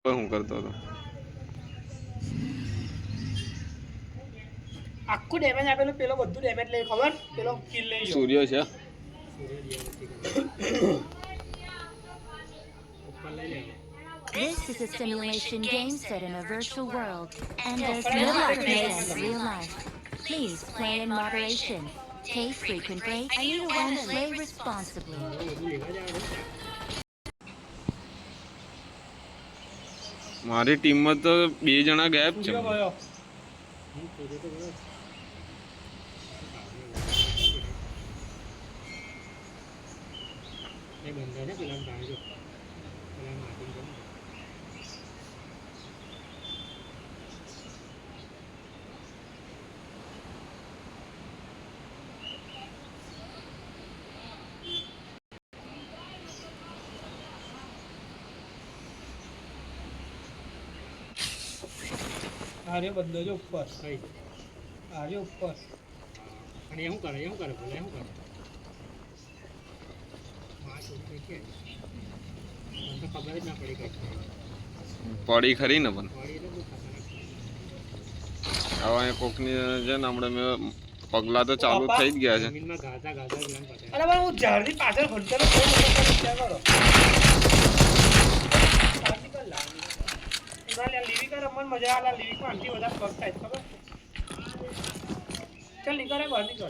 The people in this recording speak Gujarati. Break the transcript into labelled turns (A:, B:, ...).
A: હું કરતો હતો
B: આખું ડેમેજ આપેલું પેલો બધું ડેમેજ લઈ ખબર પેલો કિલ લઈ ગયો
A: સૂર્ય છે
C: This is a simulation game set in a virtual world and does not represent real life. Please play in moderation. Take frequent breaks and play responsibly.
A: મારી ટીમમાં તો 2 જણા ગાયબ છે
B: આર્ય બંધો જો ઉપર આર્ય ઉપર
D: અને શું કરે ભલે શું કરે વાત ઓછી છે મને તો ખબર જ ના પડી કઈ
A: પડી ખરી ને પણ
D: પડી એટલે બહુ ખતરનાક
A: હવે કોકની છે ને હમણાં મેં પગલા તો ચાલુ થઈ જ ગયા છે
D: જમીનમાં ગાતા જ્ઞાન પતે
B: અરે ભાઈ હું ઝાડની પાછળ ઘંટાનો કોઈ વિચાર કરો સાચી કર લાવી ના લીવી કર રમવાની મજા આવે લીવી માં આંટી વધારે પગ થાય ખબર ચાલ નીકળે બહાર નીકળ